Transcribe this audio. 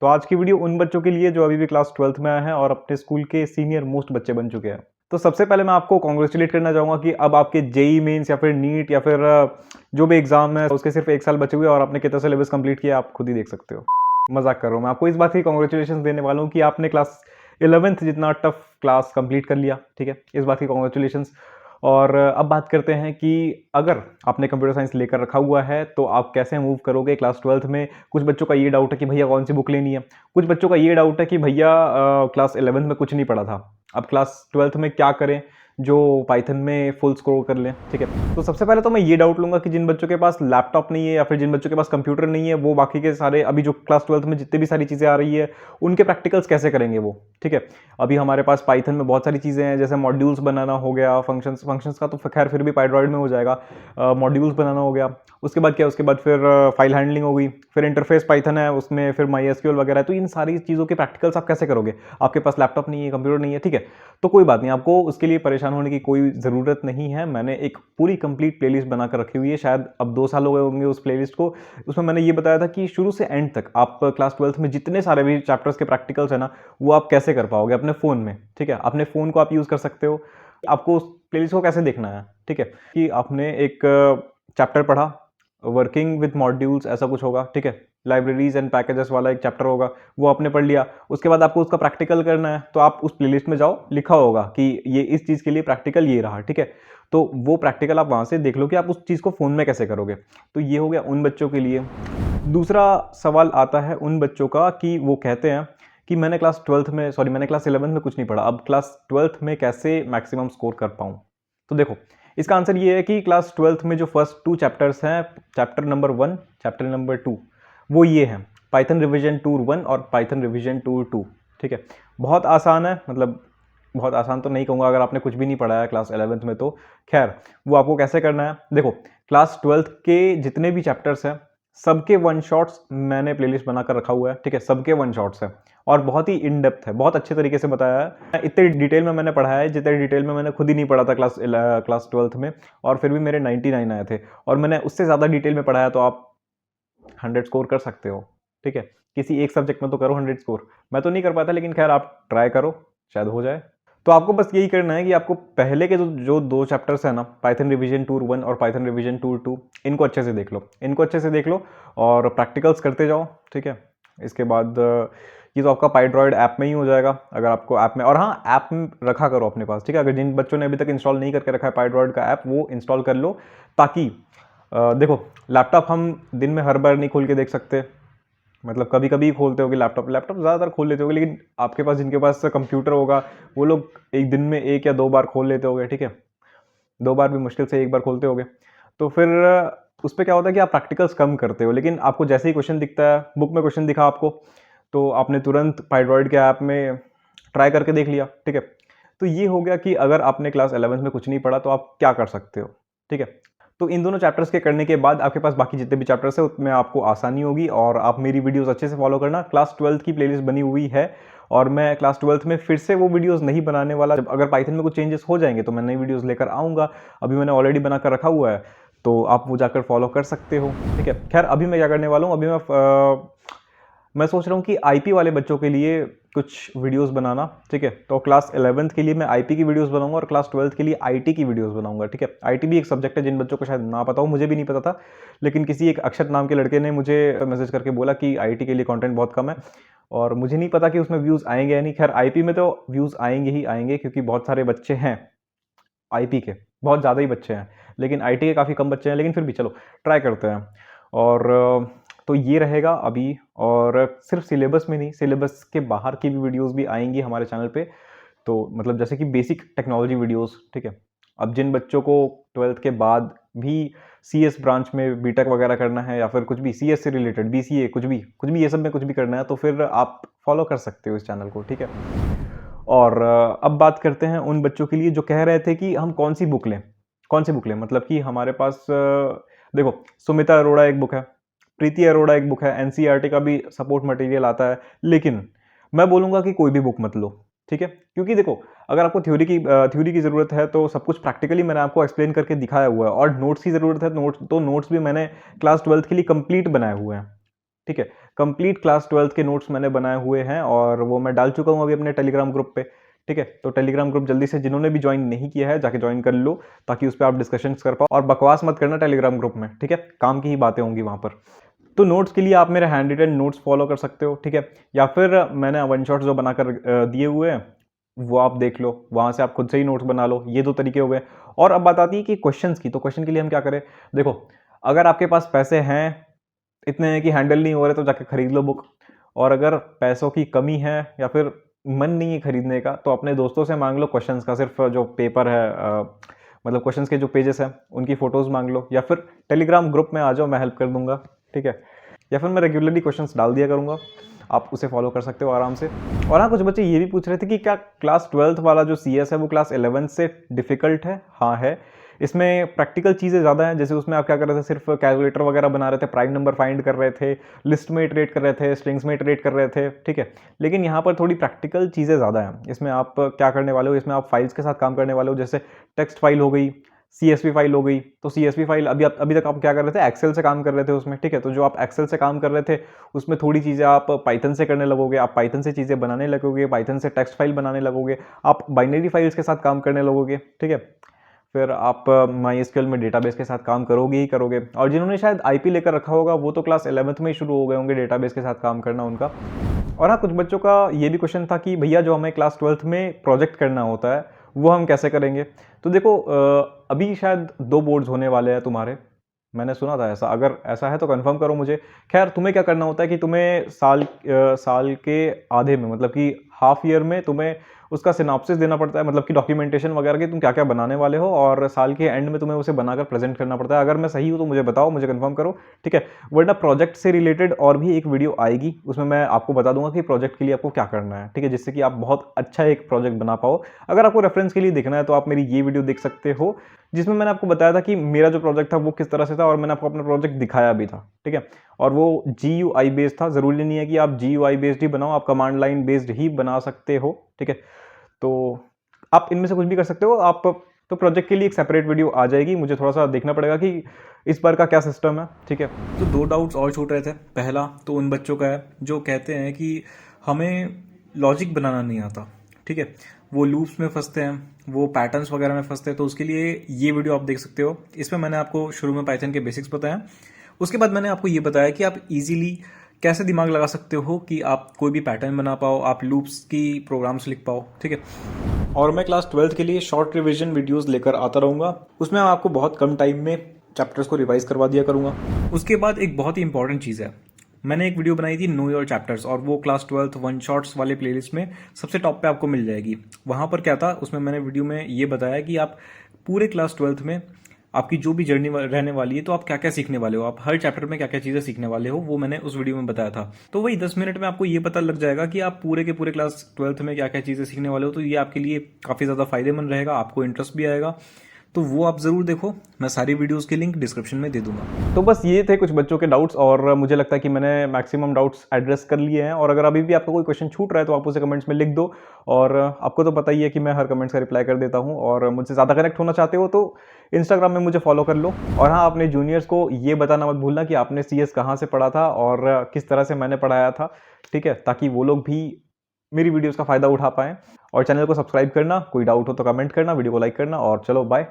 तो आज की वीडियो उन बच्चों के लिए जो अभी भी क्लास 12th में आए हैं और अपने स्कूल के सीनियर मोस्ट बच्चे बन चुके हैं। तो सबसे पहले मैं आपको कांग्रेचुलेट करना चाहूँगा कि अब आपके जेईई मेंस या फिर नीट या फिर जो भी एग्जाम है उसके सिर्फ 1 साल बचे हुए और आपने कितना सिलेबस कंप्लीट किया आप खुद ही देख सकते हो। मजाक कर रहा हूँ, मैं आपको इस बात की कांग्रेचुलेशन देने वाला हूँ कि आपने क्लास 11th जितना टफ क्लास कंप्लीट कर लिया। ठीक है, इस बात की कांग्रेचुलेशन। और अब बात करते हैं कि अगर आपने कंप्यूटर साइंस लेकर रखा हुआ है तो आप कैसे मूव करोगे क्लास 12th में। कुछ बच्चों का ये डाउट है कि भैया कौन सी बुक लेनी है, कुछ बच्चों का ये डाउट है कि भैया क्लास 11th में कुछ नहीं पढ़ा था, अब क्लास 12th में क्या करें जो पाइथन में फुल स्कोर कर लें। ठीक है, तो सबसे पहले तो मैं ये डाउट लूंगा कि जिन बच्चों के पास लैपटॉप नहीं है या फिर जिन बच्चों के पास कंप्यूटर नहीं है वो बाकी के सारे अभी जो क्लास 12th में जितनी भी सारी चीज़ें आ रही है उनके प्रैक्टिकल्स कैसे करेंगे वो। ठीक है, अभी हमारे पास पाइथन में बहुत सारी चीज़ें हैं, जैसे मॉड्यूल्स बनाना हो गया, फंक्शंस का तो खैर फिर भी पाइड्रॉइड में हो जाएगा, मॉड्यूल्स बनाना हो गया, उसके बाद क्या, उसके बाद फिर फाइल हैंडलिंग होगी, फिर इंटरफेस पाइथन है, उसमें फिर माई एसक्यूएल वगैरह है। तो इन सारी चीज़ों के प्रैक्टिकल्स आप कैसे करोगे, आपके पास लैपटॉप नहीं है, कंप्यूटर नहीं है। ठीक है, तो कोई बात नहीं, आपको उसके लिए परेशान होने की कोई ज़रूरत नहीं है। मैंने एक पूरी कंप्लीट प्लेलिस्ट बनाकर रखी हुई है, शायद अब 2 साल हो गए होंगे उस प्लेलिस्ट को। उसमें मैंने ये बताया था कि शुरू से एंड तक आप क्लास 12th में जितने सारे भी चैप्टर्स के प्रैक्टिकल्स है ना वो आप कैसे कर पाओगे अपने फ़ोन में। ठीक है, अपने फ़ोन को आप यूज़ कर सकते हो। आपको उस प्लेलिस्ट को कैसे देखना है, ठीक है, कि आपने एक चैप्टर पढ़ा, वर्किंग विद मॉड्यूल्स ऐसा कुछ होगा। ठीक है, लाइब्रेरीज एंड पैकेजेस वाला एक चैप्टर होगा, वो आपने पढ़ लिया। उसके बाद आपको उसका प्रैक्टिकल करना है तो आप उस प्लेलिस्ट में जाओ, लिखा होगा कि ये इस चीज़ के लिए प्रैक्टिकल ये रहा। ठीक है, तो वो प्रैक्टिकल आप वहाँ से देख लो कि आप उस चीज़ को फ़ोन में कैसे करोगे। तो ये हो गया उन बच्चों के लिए। दूसरा सवाल आता है उन बच्चों का कि वो कहते हैं कि मैंने क्लास 12th में मैंने क्लास 11th में कुछ नहीं पढ़ा, अब क्लास 12th में कैसे मैक्सिमम स्कोर कर पाऊँ। तो देखो, इसका आंसर ये है कि क्लास 12th में जो फर्स्ट 2 चैप्टर्स हैं, चैप्टर नंबर 1, चैप्टर नंबर 2, वो ये हैं, पाइथन रिवीजन टूर 1 और पाइथन रिवीजन टूर 2। ठीक है, बहुत आसान है, मतलब बहुत आसान तो नहीं कहूँगा अगर आपने कुछ भी नहीं पढ़ा है क्लास 11th में तो। खैर, वो आपको कैसे करना है, देखो क्लास 12th के जितने भी चैप्टर्स हैं सबके वन शॉट्स मैंने प्लेलिस्ट बनाकर रखा हुआ है। ठीक है, सबके वन शॉट्स है और बहुत ही इन डेप्थ है, बहुत अच्छे तरीके से बताया है। इतने डिटेल में मैंने पढ़ा है जितने डिटेल में मैंने खुद ही नहीं पढ़ा था क्लास 12th में, और फिर भी मेरे 99 आए थे। और मैंने उससे ज़्यादा डिटेल में पढ़ाया, तो आप 100 स्कोर कर सकते हो। ठीक है, किसी एक सब्जेक्ट में तो करो 100 स्कोर, मैं तो नहीं कर पाता, लेकिन खैर आप ट्राई करो, शायद हो जाए। तो आपको बस यही करना है कि आपको पहले के जो 2 चैप्टर्स है ना, पाइथन रिवीजन टूर 1 और पाइथन रिवीजन टूर 2, इनको अच्छे से देख लो, इनको अच्छे से देख लो और प्रैक्टिकल्स करते जाओ। ठीक है, इसके बाद ये तो आपका पाइड्रॉइड ऐप में ही हो जाएगा, अगर आपको ऐप में, और हाँ ऐप में रखा करो अपने पास। ठीक है, अगर जिन बच्चों ने अभी तक इंस्टॉल नहीं करके रखा है पाइड्रॉइड का ऐप, वो इंस्टॉल कर लो, ताकि देखो लैपटॉप हम दिन में हर बार नहीं खोल के देख सकते, मतलब कभी कभी खोलते होगे लैपटॉप, ज़्यादातर खोल लेते होगे, लेकिन आपके पास जिनके पास कंप्यूटर होगा वो लोग एक दिन में 1 या 2 बार खोल लेते होगे। ठीक है, 2 बार भी मुश्किल से 1 बार खोलते होगे, तो फिर उस पर क्या होता है कि आप प्रैक्टिकल्स कम करते हो, लेकिन आपको जैसे ही क्वेश्चन दिखता है, बुक में क्वेश्चन दिखा आपको, तो आपने तुरंत पाइड्रॉइड के ऐप में ट्राई करके देख लिया। ठीक है, तो ये हो गया कि अगर आपने क्लास 11th में कुछ नहीं पढ़ा तो आप क्या कर सकते हो। ठीक है, तो इन दोनों चैप्टर्स के करने के बाद आपके पास बाकी जितने भी चैप्टर्स है उसमें आपको आसानी होगी, और आप मेरी वीडियोस अच्छे से फॉलो करना। क्लास 12th की प्लेलिस्ट बनी हुई है और मैं क्लास 12th में फिर से वो वीडियोस नहीं बनाने वाला। जब अगर पाइथन में कुछ चेंजेस हो जाएंगे तो मैं नई वीडियोस लेकर आऊँगा, अभी मैंने ऑलरेडी बना कर रखा हुआ है, तो आप वो जाकर फॉलो कर सकते हो। ठीक है, खैर अभी मैं क्या करने वाला हूँ, अभी मैं सोच रहा हूँ कि आईपी वाले बच्चों के लिए कुछ वीडियोस बनाना। ठीक है, तो क्लास 11th के लिए मैं आईपी की वीडियोस बनाऊंगा और क्लास 12th के लिए आईटी की वीडियोस बनाऊंगा। ठीक है, आईटी भी एक सब्जेक्ट है, जिन बच्चों को शायद ना पता हो, मुझे भी नहीं पता था, लेकिन किसी एक अक्षत नाम के लड़के ने मुझे मैसेज करके बोला कि आईटी के लिए कंटेंट बहुत कम है, और मुझे नहीं पता कि उसमें व्यूज़ आएंगे या नहीं। खैर आईपी में तो व्यूज़ आएंगे ही आएंगे, क्योंकि बहुत सारे बच्चे हैं आईपी के, बहुत ज़्यादा ही बच्चे हैं, लेकिन आईटी के काफ़ी कम बच्चे हैं, लेकिन फिर भी चलो ट्राई करते हैं। और तो ये रहेगा अभी, और सिर्फ सिलेबस में नहीं, सिलेबस के बाहर की भी वीडियोस भी आएंगी हमारे चैनल पे, तो मतलब जैसे कि बेसिक टेक्नोलॉजी वीडियोस। ठीक है, अब जिन बच्चों को 12th के बाद भी सीएस ब्रांच में बीटेक वगैरह करना है, या फिर कुछ भी सीएस से रिलेटेड, बीसीए, कुछ भी ये सब में कुछ भी करना है, तो फिर आप फॉलो कर सकते हो इस चैनल को। ठीक है, और अब बात करते हैं उन बच्चों के लिए जो कह रहे थे कि हम कौन सी बुक लें, कौन सी बुक लें, मतलब कि हमारे पास देखो सुमिता अरोड़ा एक बुक है, प्रीति अरोड़ा एक बुक है, एनसीईआरटी का भी सपोर्ट मटेरियल आता है, लेकिन मैं बोलूँगा कि कोई भी बुक मत लो। ठीक है, क्योंकि देखो अगर आपको थ्योरी की ज़रूरत है तो सब कुछ प्रैक्टिकली मैंने आपको एक्सप्लेन करके दिखाया हुआ है, और नोट्स की ज़रूरत है, नोट्स भी मैंने क्लास 12th के लिए कंप्लीट बनाए हुए हैं। ठीक है, कंप्लीट क्लास 12th के नोट्स मैंने बनाए हुए हैं और वो मैं डाल चुका हूँ अभी अपने टेलीग्राम ग्रुप पे। ठीक है, तो टेलीग्राम ग्रुप जल्दी से जिन्होंने भी ज्वाइन नहीं किया है जाके ज्वाइन कर लो, ताकि उस पर आप डिस्कशंस कर पाओ। और बकवास मत करना टेलीग्राम ग्रुप में, ठीक है, काम की ही बातें होंगी वहाँ पर। तो नोट्स के लिए आप मेरे हैंड रिटन नोट्स फॉलो कर सकते हो, ठीक है, या फिर मैंने वन शॉट जो बनाकर दिए हुए हैं वो आप देख लो, वहाँ से आप खुद से ही नोट्स बना लो। ये दो तरीके हो गए। और अब बात आती है कि क्वेश्चंस की, तो क्वेश्चन के लिए हम क्या करें। देखो, अगर आपके पास पैसे हैं, इतने हैं कि हैंडल नहीं हो रहे, तो जाके खरीद लो बुक। और अगर पैसों की कमी है या फिर मन नहीं है खरीदने का, तो अपने दोस्तों से मांग लो क्वेश्चंस का सिर्फ जो पेपर है, मतलब क्वेश्चंस के जो पेजेस हैं उनकी फ़ोटोज़ मांग लो, या फिर टेलीग्राम ग्रुप में आ जाओ, मैं हेल्प कर दूंगा, ठीक है। या फिर मैं रेगुलरली क्वेश्चंस डाल दिया करूंगा, आप उसे फॉलो कर सकते हो आराम से। और हाँ, कुछ बच्चे ये भी पूछ रहे थे कि क्या क्लास 12th वाला जो CS है वो क्लास 11th से डिफ़िकल्ट है। हाँ है, इसमें प्रैक्टिकल चीज़ें ज़्यादा हैं। जैसे उसमें आप क्या कर रहे थे, सिर्फ कैलकुलेटर वगैरह बना रहे थे, प्राइम नंबर फाइंड कर रहे थे, लिस्ट में इटरेट कर रहे थे, स्ट्रिंग्स में इटरेट कर रहे थे, ठीक है। लेकिन यहाँ पर थोड़ी प्रैक्टिकल चीज़ें ज़्यादा हैं। इसमें आप क्या करने वाले हो, इसमें आप फाइल्स के साथ काम करने वाले हो। जैसे टेक्स्ट फाइल हो गई, CSV फाइल हो गई। तो CSV फाइल अभी तक आप क्या कर रहे थे, एक्सेल से काम कर रहे थे उसमें, ठीक है। तो जो आप एक्सेल से काम कर रहे थे उसमें थोड़ी चीज़ें आप पाइथन से करने लगोगे, आप पाइथन से चीज़ें बनाने लगोगे, पाइथन से टेक्स्ट फाइल बनाने लगोगे, आप बाइनरी फाइल्स के साथ काम करने लगोगे, ठीक है। फिर आप MySQL में डेटाबेस के साथ काम करोगे ही करोगे। और जिन्होंने शायद IP लेकर रखा होगा वो तो क्लास 11th में ही शुरू हो गए होंगे डेटाबेस के साथ काम करना उनका। और हाँ, कुछ बच्चों का ये भी क्वेश्चन था कि भैया जो हमें क्लास 12th में प्रोजेक्ट करना होता है वो हम कैसे करेंगे। तो देखो, अभी शायद 2 बोर्ड्स होने वाले हैं तुम्हारे, मैंने सुना था ऐसा। अगर ऐसा है तो कंफर्म करो मुझे। खैर, तुम्हें क्या करना होता है कि तुम्हें साल के आधे में, मतलब कि हाफ ईयर में तुम्हें उसका सिनॉप्सिस देना पड़ता है, मतलब कि डॉक्यूमेंटेशन वगैरह की तुम क्या क्या बनाने वाले हो, और साल के एंड में तुम्हें उसे बनाकर प्रेजेंट करना पड़ता है। अगर मैं सही हूँ तो मुझे बताओ, मुझे कंफर्म करो, ठीक है। वरना प्रोजेक्ट से रिलेटेड और भी एक वीडियो आएगी, उसमें मैं आपको बता दूंगा कि प्रोजेक्ट के लिए आपको क्या करना है, ठीक है, जिससे कि आप बहुत अच्छा एक प्रोजेक्ट बना पाओ। अगर आपको रेफरेंस के लिए देखना है तो आप मेरी ये वीडियो देख सकते हो, जिसमें मैंने आपको बताया था कि मेरा जो प्रोजेक्ट था वो किस तरह से था, और मैंने आपको अपना प्रोजेक्ट दिखाया भी था, ठीक है। और वो GUI बेस्ड था। ज़रूरी नहीं है कि आप GUI बेस्ड ही बनाओ, आप कमांड लाइन बेस्ड ही बना सकते हो, ठीक है। तो आप इनमें से कुछ भी कर सकते हो। आप तो प्रोजेक्ट के लिए एक सेपरेट वीडियो आ जाएगी, मुझे थोड़ा सा देखना पड़ेगा कि इस बार का क्या सिस्टम है, ठीक है। तो 2 डाउट्स और छूट रहे थे। पहला तो उन बच्चों का है जो कहते हैं कि हमें लॉजिक बनाना नहीं आता, ठीक है, वो लूप्स में फंसते हैं, वो पैटर्न्स वगैरह में फंसते हैं। तो उसके लिए ये वीडियो आप देख सकते हो। इसमें मैंने आपको शुरू में पाइथन के बेसिक्स बताया, उसके बाद मैंने आपको ये बताया कि आप इजीली कैसे दिमाग लगा सकते हो कि आप कोई भी पैटर्न बना पाओ, आप लूप्स की प्रोग्राम्स लिख पाओ, ठीक है। और मैं क्लास 12th के लिए शॉर्ट रिवीजन वीडियोस लेकर आता रहूँगा, उसमें मैं आपको बहुत कम टाइम में चैप्टर्स को रिवाइज करवा दिया करूँगा। उसके बाद एक बहुत ही इंपॉर्टेंट चीज़ है, मैंने एक वीडियो बनाई थी नो योर चैप्टर्स, और वो क्लास 12th वन शॉट्स वाले प्लेलिस्ट में सबसे टॉप पे आपको मिल जाएगी। वहाँ पर क्या था, उसमें मैंने वीडियो में ये बताया कि आप पूरे क्लास 12th में आपकी जो भी जर्नी रहने वाली है तो आप क्या क्या सीखने वाले हो, आप हर चैप्टर में क्या क्या चीज़ें सीखने वाले हो, वो मैंने उस वीडियो में बताया था। तो वही 10 मिनट में आपको ये पता लग जाएगा कि आप पूरे के पूरे क्लास 12th में क्या क्या चीज़ें सीखने वाले हो। तो ये आपके लिए काफ़ी ज़्यादा फायदेमंद रहेगा, आपको इंटरेस्ट भी आएगा। तो वो आप ज़रूर देखो, मैं सारी वीडियोस के लिंक डिस्क्रिप्शन में दे दूंगा। तो बस ये थे कुछ बच्चों के डाउट्स, और मुझे लगता है कि मैंने मैक्सिमम डाउट्स एड्रेस कर लिए हैं। और अगर अभी भी आपका कोई क्वेश्चन छूट रहा है तो आप उसे कमेंट्स में लिख दो। और आपको तो पता ही है कि मैं हर कमेंट्स का रिप्लाई कर देता हूँ। और मुझसे ज़्यादा कनेक्ट होना चाहते हो तो इंस्टाग्राम में मुझे फॉलो कर लो। और हाँ, अपने जूनियर्स को ये बताना मत भूलना कि आपने CS कहाँ से पढ़ा था और किस तरह से मैंने पढ़ाया था, ठीक है, ताकि वो लोग भी मेरी वीडियोज़ का फ़ायदा उठा पाएँ। और चैनल को सब्सक्राइब करना, कोई डाउट हो तो कमेंट करना, वीडियो को लाइक करना, और चलो बाय।